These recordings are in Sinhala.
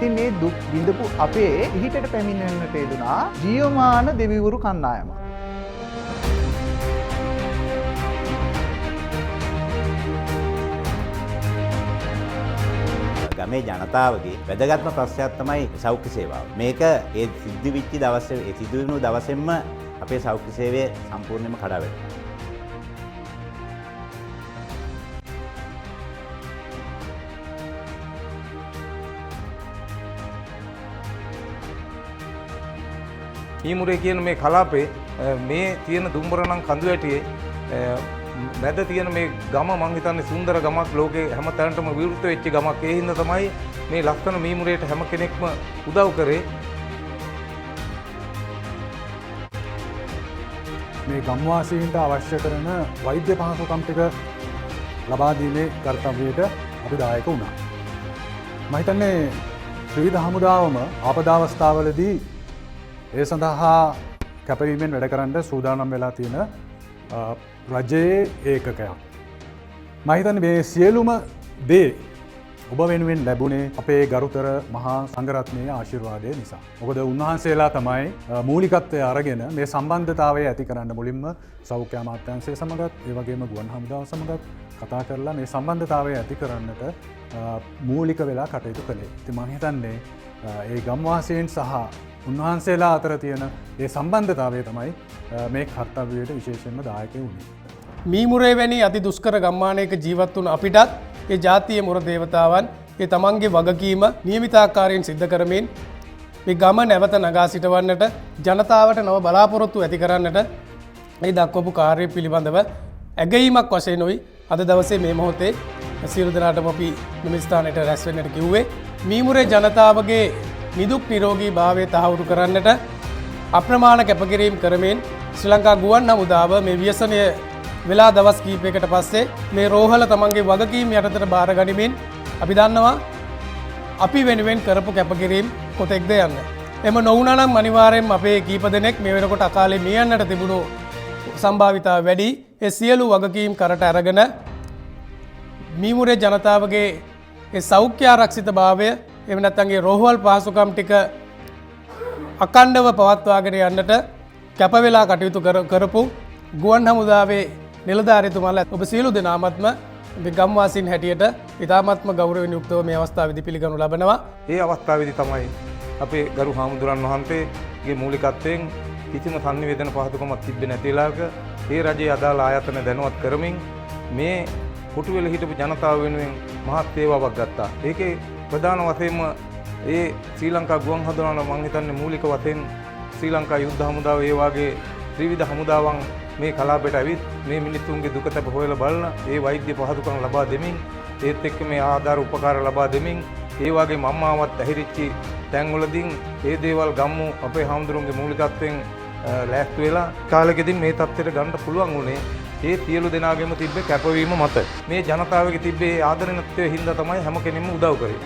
ඉතින් මේ දුක් විඳපු අපේ පිහිටට පැමිණෙන්නට යෙදුනා ජීවමාන දෙවිවරු කණ්ඩායමක්. ගමේ ජනතාවගේ වැදගත්ම ප්‍රශ්නයක් තමයි සෞඛ්‍ය සේවාව. මේක ඒ සිද්ධ වෙච්ච දවසේ ඒ සිදු වෙන දවසෙන්ම අපේ සෞඛ්‍ය සේවය සම්පූර්ණයෙන්ම කඩාවැටුණා. ඊමුරේ කියන මේ කලාපේ මේ තියෙන දුම්බරනම් කඳු ඇටියේ මැද තියෙන මේ ගම මං හිතන්නේ සුන්දර ගමක් ලෝකේ හැම තැනටම විවෘත වෙච්ච ගමක්. ඒ හින්දා තමයි මේ ලස්සන මීමුරේට හැම කෙනෙක්ම උදව් කරේ. මේ ගම්වාසීන්ට අවශ්‍ය කරන වෛද්‍ය පහසුකම් ටික ලබා දීමේ කර්තව්‍යයට අපි දායක වුණා. මම හිතන්නේ ත්‍රිවිධ හමුදාවම ආපදාවස්ථාවලදී ඒ සඳහා කැපවීමෙන් වැඩ කරන්න සූදානම් වෙලා තියෙන රජයේ ඒකකයක්. මම හිතන්නේ මේ සියලුම දේ ඔබ වෙනුවෙන් ලැබුණේ අපේ ගරුතර මහා සංඝරත්නයේ ආශිර්වාදය නිසා. මොකද උන්වහන්සේලා තමයි මූලිකත්වය අරගෙන මේ සම්බන්ධතාවය ඇති කරන්න මුලින්ම සෞඛ්‍ය අමාත්‍යාංශය සමගත් ඒ වගේම ගුවන් හමුදාව සමගත් කතා කරලා මේ සම්බන්ධතාවය ඇති කරන්නට මූලික වෙලා කටයුතු කළේ. ඉතින් මම හිතන්නේ ඒ ගම්වාසීන් සහ උන්වහන්සේලා අතර තියෙන ඒ සම්බන්ධතාවය තමයි මේ කර්තව්‍යයට විශේෂයෙන්ම දායක වුණේ. මීමුරේ වැනි අති දුෂ්කර ගම්මානයක ජීවත් වුණ අපිටත් ඒ ජාතිය මුර දේවතාවන් ඒ තමන්ගේ වගකීම නියමිතාකාරයෙන් සිද්ධ කරමින් මේ ගම නැවත නගා සිටවන්නට ජනතාවට නව බලාපොරොත්තු ඇති කරන්නට මේ දක්වපු කාර්යය පිළිබඳව ඇගීමක් වශයෙන් උයි අද දවසේ මේ මොහොතේ සියලු දෙනාටම අපි මෙම ස්ථානයට රැස් වෙන්නට කිව්වේ. මීමුරේ ජනතාවගේ නිදුක් නිරෝගී භාවය තහවුරු කරන්නට අප්‍රමාණ කැපකිරීම් කරමින් ශ්‍රී ලංකා ගුවන් හමුදාව මේ ව්‍යසනය වෙලා දවස් කීපයකට පස්සේ මේ රෝහල තමන්ගේ වගකීම් යටතට බාර ගනිමින් අපි දන්නවා අපි වෙනුවෙන් කරපු කැපකිරීම් කොතෙක්ද යන්න. එම නොවුනනම් අනිවාර්යෙන්ම අපේ කීප දෙනෙක් මේ වෙනකොට අකාලේ මිය යන්නට තිබුණු සම්භාවිතාව වැඩි. ඒ සියලු වගකීම් කරට අරගෙන මීමුරේ ජනතාවගේ ඒ සෞඛ්‍ය ආරක්ෂිත භාවය එම නැත්තන්ගේ රෝහල් පහසුකම් ටික අකණ්ඩව පවත්වාගෙන යන්නට කැපවෙලා කටයුතු කරපු ගුවන් හමුදාවේ නිලධාරීතුමාලා ඔබ සියලු දෙනාමත්ම ගම්වාසීන් හැටියට ඉතාමත්ම ගෞරවයෙන් යුක්තව මේ අවස්ථාවේදී පිළිගනු ලබනවා. ඒ අවස්ථාවේදී තමයි අපේ ගරු හාමුදුරන් වහන්සේගේ මූලිකත්වයෙන් කිසිම සංනිවේදන පහසුකමක් තිබෙන්නේ නැති වෙලාවක ඒ රජයේ අදාළ ආයතන දැනුවත් කරමින් මේ කොටුවෙල හිටපු ජනතාව වෙනුවෙන් මහත් සේවාවක් ගත්තා. ඒකේ ප්‍රධාන වශයෙන්ම ඒ ශ්‍රී ලංකා ගුවන් හමුදාව මම හිතන්නේ මූලික වශයෙන් ශ්‍රී ලංකා යුද්ධ හමුදාව ඒ වගේ ත්‍රිවිධ හමුදාවන් මේ කලාපයට ඇවිත් මේ මිනිසුන්ගේ දුක තැප හොයලා බලන ඒ වෛද්‍ය පහසුකම් ලබා දෙමින් ඒත් එක්ක මේ ආධාර උපකාර ලබා දෙමින් ඒ වගේ මම්මාවත් ඇහිරිච්ච තැන්වලදී ඒ දේවල් ගම්මු අපේ හාමුදුරුවන්ගේ මූලිකත්වයෙන් ලෑස්ති වෙලා කාලෙකදී මේ තත්ත්වයට ගන්න පුළුවන් වුණේ ඒ සියලු දෙනාගේම තිබ්බේ කැපවීම මත. මේ ජනතාවගේ තිබ්බේ ආදරණත්වයේ හින්දා තමයි හැම කෙනෙක්ම උදව් කරේ.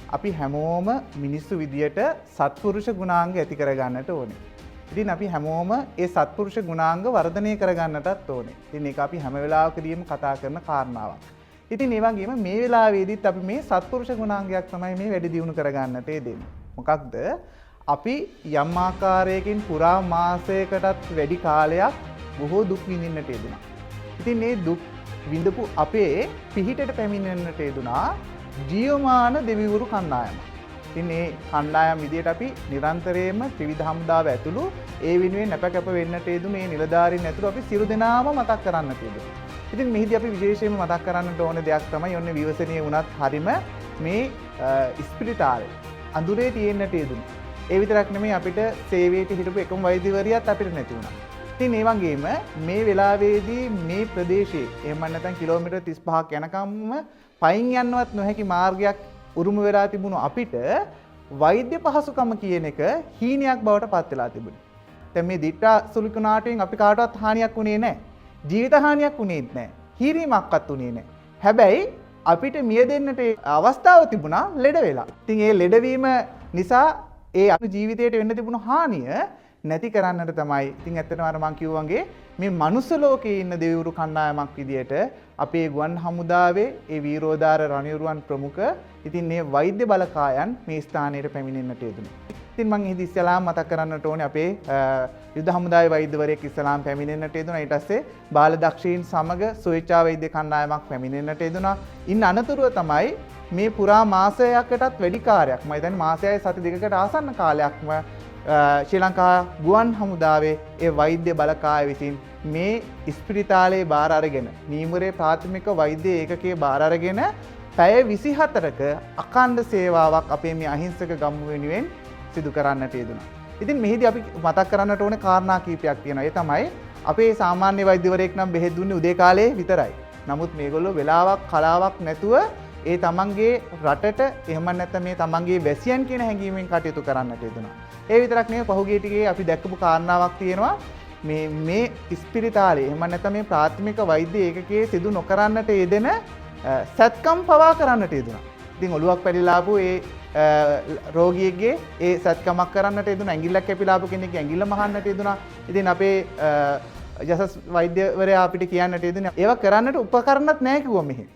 අපි හැමෝම මිනිස්සු විදියට සත්පුරුෂ ගුණාංග ඇති කරගන්නට ඕනේ. ඉතින් අපි හැමෝම ඒ සත්පුරුෂ ගුණාංග වර්ධනය කරගන්නටත් ඕනේ. ඉතින් ඒක අපි හැම වෙලාවකදීම කතා කරන කාරණාවක්. ඉතින් ඒ වගේම මේ වෙලාවේදීත් අපි මේ සත්පුරුෂ ගුණාංගයක් තමයි මේ වැඩි දියුණු කරගන්නට දෙන්නේ. මොකක්ද? අපි යම් ආකාරයකින් පුරා මාසයකටත් වැඩි කාලයක් බොහෝ දුක් විඳින්නට යෙදුණා. ඉතින් මේ දුක් විඳපු අපේ පිහිටට පැමිණෙන්නට යෙදුණා ජීවමාන දෙවිවරු කණ්ඩායමක්. ඉතින් මේ කණ්ඩායම් විදියට අපි නිරන්තරයෙන්ම ත්‍රිවිධ හමුදාව ඇතුළු ඒ වෙනුවෙන් අපකැප වෙන්නට යෙදුණු මේ නිලධාරීන් ඇතුළු අපි සියලු දෙනාම මතක් කරන්නට යෙදුණා. ඉතින් මෙහිදී අපි විශේෂයෙන්ම මතක් කරන්නට ඕන දෙයක් තමයි ඔන්නේ විවසනීය වුණත් හරිම මේ ස්පිරිතාලේ අඳුරේ තියෙන්නට යෙදුණා. ඒ විතරක් නෙමෙයි අපිට සේවයට හිටපු එකම වෛද්‍යවරියත් අපිට නැති වුණා. ඉතින් ඒ වගේම මේ වෙලාවේදී මේ ප්‍රදේශයේ එහෙම නැත්නම් කිලෝමීටර් 35ක් යනකම්ම පයින් යන්නවත් නොහැකි මාර්ගයක් උරුම වෙලා තිබුණු අපිට වෛද්‍ය පහසුකම කියන එක හීනයක් බවට පත් වෙලා තිබුණා. දැන් මේ දිට්ඨා සුලික නාටයෙන් අපි කාටවත් හානියක් වුණේ නැහැ. ජීවිත හානියක් වුණේත් නැහැ. හීරීමක්වත් වුණේ නැහැ. හැබැයි අපිට මිය දෙන්නට අවස්ථාව තිබුණා ලෙඩ වෙලා. ඉතින් ඒ ලෙඩවීම නිසා ඒ අපේ ජීවිතයට වෙන්න තිබුණු හානිය නැති කරන්නට තමයි. ඉතින් ඇත්තටම අර මම කිව්වා වගේ මේ මනුස්ස ලෝකයේ ඉන්න දෙවිවරු කණ්ඩායමක් විදියට අපේ ගුවන් හමුදාවේ ඒ වීරෝදාර රණවිරුවන් ප්‍රමුඛ ඉතින් මේ වෛද්‍ය බලකායන් මේ ස්ථානයට පැමිණෙන්නට යෙදුණා. ඉතින් මම ඉතින් ඉස්සලාම් මතක් කරන්නට ඕනේ අපේ යුද හමුදාවේ වෛද්‍යවරයෙක් ඉස්සලාම් පැමිණෙන්නට යෙදුණා. ඊට පස්සේ බාල දක්ෂීන් සමග ස්වේච්ඡා වෛද්‍ය කණ්ඩායමක් පැමිණෙන්නට යෙදුණා. ඉන් අනතුරුව තමයි මේ පුරා මාසයකටත් වැඩි කාලයක් මම හිතන්නේ මාසයයි සති දෙකකට ආසන්න කාලයක්ම ශ්‍රී ලංකා ගුවන් හමුදාවේ ඒ වෛද්‍ය බලකාය විසින් මේ ඉස්පිරිතාලේ බාර අරගෙන නීමුරේ ප්‍රාථමික වෛද්‍ය ඒකකයේ බාර අරගෙන පැය 24ක අඛණ්ඩ සේවාවක් අපේ මේ අහිංසක ගම්මු වෙනුවෙන් සිදු කරන්නට යෙදුණා. ඉතින් මෙහිදී අපි මතක් කරන්නට ඕනේ කාරණා කීපයක් තියෙනවා. ඒ තමයි අපේ සාමාන්‍ය වෛද්‍යවරයෙක් නම් බෙහෙත් දුන්නේ උදේ කාලේ විතරයි. නමුත් මේගොල්ලෝ වෙලාවක් කලාවක් නැතුව ඒ තමන්ගේ රටට එහෙම නැත්නම් මේ තමන්ගේ වැසියන් කියන හැඟීමෙන් කටයුතු කරන්නට යෙදුණා. ඒ විතරක් නෙවෙයි පහුගිය ටිකේ අපි දැක්කපු කාරණාවක් තියෙනවා මේ ඉස්පිරිතාලේ එහෙම නැත්නම් මේ ප්‍රාථමික වෛද්‍ය ඒකකයේ සිදු නොකරන්නට යෙදෙන සත්කම් පවා කරන්නට යෙදුණා. ඉතින් ඔළුවක් පැලිලා ආපු ඒ රෝගියෙක්ගේ ඒ සත්කමක් කරන්නට යෙදුණා. ඇඟිල්ලක් කැපිලා ආපු කෙනෙක්ගේ ඇඟිල්ල මහන්නට යෙදුණා. ඉතින් අපේ යසස් වෛද්‍යවරයා අපිට කියන්නට යෙදුණා ඒවා කරන්නට උපකරණත් නැහැ කිව්වා මෙහි.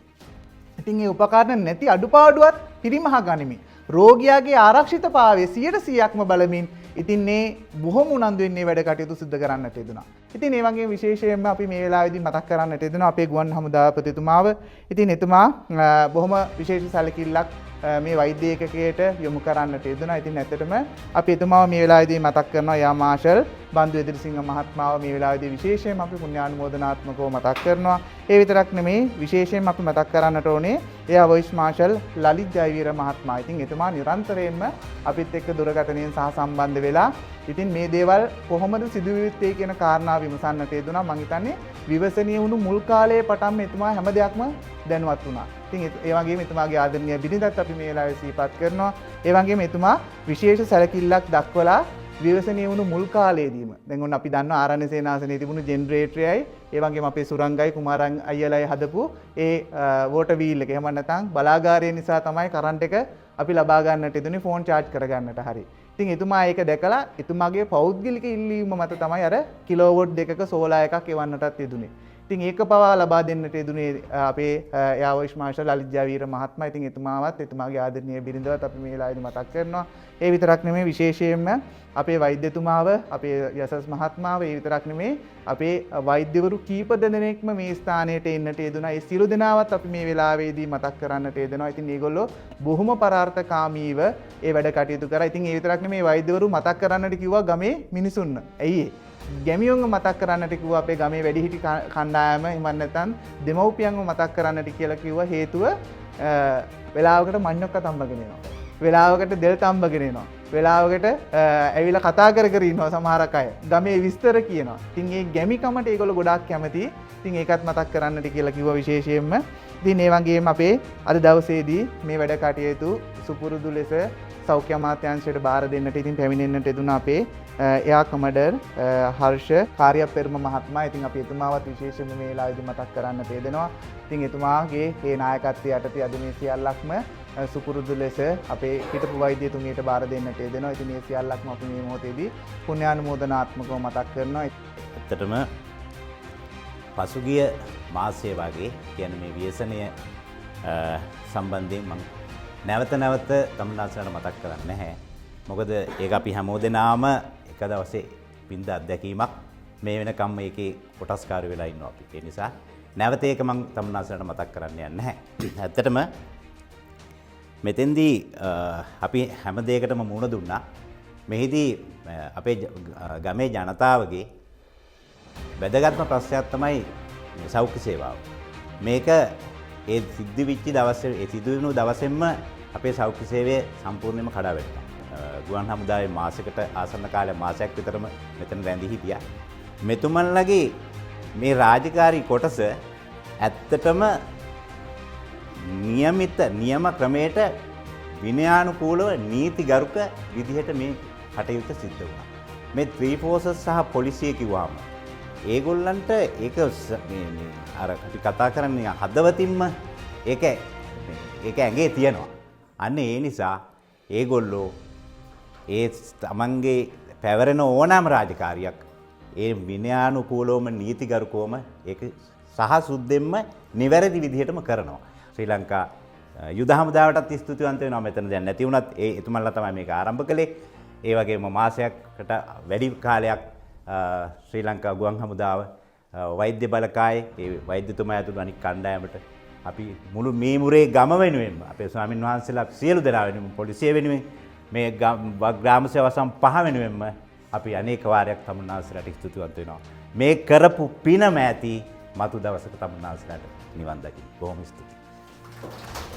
ඉතින් ඒ උපකරණ නැති අඩුපාඩුවත් පිරිමහ ගනිමින් රෝගියාගේ ආරක්ෂිතභාවය 100%ක්ම බලමින් ඉතින් මේ බොහොම උනන්දුවෙන් මේ වැඩ කටයුතු සිදු කරන්නට යෙදුණා. ඉතින් ඒ වගේම විශේෂයෙන්ම අපි මේ වෙලාවේදී මතක් කරන්නට යෙදුණා අපේ ගුවන් හමුදාපතිතුමාව. ඉතින් එතුමා බොහොම විශේෂ සැලකිල්ලක් මේ වෛද්‍ය ඒකකයට යොමු කරන්නට යෙදුණා. ඉතින් ඇත්තටම අපි එතුමාව මේ වෙලාවේදී මතක් කරනවා යා මාෂල් බන්දු එදිරිසිංහ මහත්මයාව මේ වෙලාවේදී විශේෂයෙන්ම අපි පුණ්‍යානුමෝදනාත්මකව මතක් කරනවා. ඒ විතරක් නෙමෙයි විශේෂයෙන්ම අපි මතක් කරන්නට ඕනේ එයා වොයිස් මාෂල් ලලිත් ජයවීර මහත්මයා. ඉතින් එතුමා නිරන්තරයෙන්ම අපිත් එක්ක දුරකථනයෙන් සහ සම්බන්ධ වෙලා ඉතින් මේ දේවල් කොහොමද සිදු වෙන්නේ කියන කාරණාව විමසන්නට යෙදුණා. මම හිතන්නේ විවසනීය වුණු මුල් කාලයේ පටන්ම එතුමා හැම දෙයක්ම දැනුවත් වුණා. ඉතින් ඒ වගේම එතුමාගේ ආදරණීය බිරිඳත් අපි මේ වෙලාවේ සිහිපත් කරනවා. ඒ වගේම එතුමා විශේෂ සැලකිල්ලක් දක්වලා විවසනීය වුණු මුල් කාලයේදීම දැන් ඔන්න අපි දන්නවා ආරණ්‍ය සේනාසනයේ තිබුණු ජෙනරේටරයයි ඒ වගේම අපේ සුරංගයි කුමාරන් අයියලයි හදපු ඒ වෝටර් වීල් එක එහෙම නැත්නම් බලාගාරය නිසා තමයි කරන්ට් එක අපි ලබා ගන්නට ඉදුනේ ෆෝන් charge කරගන්නට හරි. ඉතින් එතුමා ඒක දැකලා එතුමාගේ පෞද්ගලික ඉල්ලීම මත තමයි අර කිලෝවොට් දෙකක සෝලා එකක් එවන්නටත් යෙදුනේ. ඉතින් ඒක පවා ලබා දෙන්නට යෙදුනේ අපේ යාවොයිස් මාෂල් ලලිත් ජයවීර මහත්මයා. ඉතින් එතුමාවත් එතුමාගේ ආදරණීය බිරිඳවත් අපි මේ වෙලාවේදී මතක් කරනවා. ඒ විතරක් නෙමෙයි විශේෂයෙන්ම අපේ වෛද්‍යතුමාව අපේ යසස් මහත්මාව ඒ විතරක් නෙමෙයි අපේ වෛද්‍යවරු කීප දෙනෙක්ම මේ ස්ථානයට එන්නට යෙදුණා. ඒ සියලු දෙනාවත් අපි මේ වෙලාවේදී මතක් කරන්නට යෙදෙනවා. ඉතින් මේගොල්ලෝ බොහොම පරාර්ථකාමීව ඒ වැඩ කටයුතු කරා. ඉතින් ඒ විතරක් නෙමෙයි වෛද්‍යවරු මතක් කරන්නට කිව්වා ගමේ මිනිසුන්ව. ඇයි ඒ? ගැමියොන්ව මතක් කරන්නට කිව්වා අපේ ගමේ වැඩිහිටි කණ්ඩායම එහෙම නැත්නම් දෙමව්පියන්ව මතක් කරන්නට කියලා කිව්වා. හේතුව වෙලාවකට මඤ්ඤොක්ක තම්බගෙන එනවා. වෙලාවකට දෙල් තම්බගෙන එනවා. වෙලාවකට ඇවිල්ලා කතා කර කර ඉන්නවා සමහරක් අය. ගමේ විස්තර කියනවා. ඉතින් මේ ගැමිකමට ඒගොල්ලෝ ගොඩාක් කැමතියි. ඉතින් ඒකත් මතක් කරන්නට කියලා කිව්වා විශේෂයෙන්ම. ඉතින් ඒ වගේම අපේ අද දවසේදී මේ වැඩ කටයුතු සුපුරුදු ලෙස සෞඛ්‍ය අමාත්‍යාංශයට බාර දෙන්නට ඉතින් පැමිණෙන්නට යෙදුණා අපේ එයා කමඩර් හර්ෂ කාර්යපෙරම මහත්මයා. ඉතින් අපි එතුමාවත් විශේෂයෙන්ම මේ වෙලාවේදී මතක් කරන්නට යෙදෙනවා. ඉතින් එතුමාගේ මේ නායකත්වයේ යටතේ අද මේ සියල්ලක්ම සුපුරුදු ලෙස අපේ හිටපු වෛද්‍යතුමියට බාර දෙන්නට යෙදෙනවා. ඉතින් මේ සියල්ලක්ම අපි මේ මොහොතේදී පුණ්‍යානුමෝදනාත්මකව මතක් කරනවා. ඇත්තටම පසුගිය මාසයේ වගේ කියන්නේ මේ ව්‍යසනය සම්බන්ධයෙන් මම නැවත තමුන්නාසලට මතක් කරන්නේ නැහැ. මොකද ඒක අපි හැමෝදෙනාම එක දවසේ පින්ද අත්දැකීමක් මේ වෙනකම් මේකේ කොටස්කාරී වෙලා ඉන්නවා අපි. ඒ නිසා නැවත ඒක මම තමුන්නාසලට මතක් කරන්න යන්නේ නැහැ. ඇත්තටම මෙතෙන්දී අපි හැම දෙයකටම මුහුණ දුන්නා. මෙහිදී අපේ ගමේ ජනතාවගේ වැදගත්ම ප්‍රශ්නයක් තමයි සෞඛ්‍ය සේවාව. මේක ඒ සිද්ධ වෙච්ච දවසේ ඒ සිදු වුණු දවසෙන්ම අපේ සෞඛ්‍ය සේවය සම්පූර්ණයෙන්ම කඩා වැටුණා. ගුවන් හමුදාවේ මාසයකට ආසන්න කාලයක් මාසයක් විතරම මෙතන රැඳී හිටියා. මෙතුමන්ලගේ මේ රාජකාරී කොටස ඇත්තටම නියම ක්‍රමයට විනයානුකූලව නීතිගරුක විදිහට මේ කටයුතු සිද්ධ වුණා. මේ ත්‍රී ෆෝසස් සහ පොලිසිය කිව්වම ඒගොල්ලන්ට ඒක අර අපි කතා කරන්නේ හදවතින්ම ඒක ඇඟේ තියෙනවා. අන්න ඒ නිසා ඒගොල්ලෝ ඒ තමන්ගේ පැවරෙන ඕනෑම රාජකාරියක් ඒ විනයානුකූලවම නීතිගරුකවම ඒක සහ සුද්දෙන්ම නිවැරදි විදිහටම කරනවා. ශ්‍රී ලංකා යුද හමුදාවටත් ස්තුතිවන්ත වෙනවා. මෙතන දැන් නැති වුණත් ඒ එතුමන්ලා තමයි මේක ආරම්භ කළේ. ඒ වගේම මාසයකට වැඩි කාලයක් ශ්‍රී ලංකා ගුවන් හමුදාව වෛද්‍ය බලකායේ ඒ වෛද්‍යතුමා ඇතුළු අනික් කණ්ඩායමට අපි මුළු මීමුරේ ගම වෙනුවෙන්ම අපේ ස්වාමින් වහන්සේලා සියලු දෙනා වෙනුවෙන් පොලිසිය වෙනුවෙන් මේ ග්‍රාම සේවා සම් 5 වෙනුවෙන්ම අපි අනේක වාරයක් තමුන්නාන්සේලාට ස්තුතිවන්ත වෙනවා. මේ කරපු පිනම ඇති මතු දවසක තමුන්නාන්සේලාට නිවන් දකින්න. බොහොම ස්තුතියි.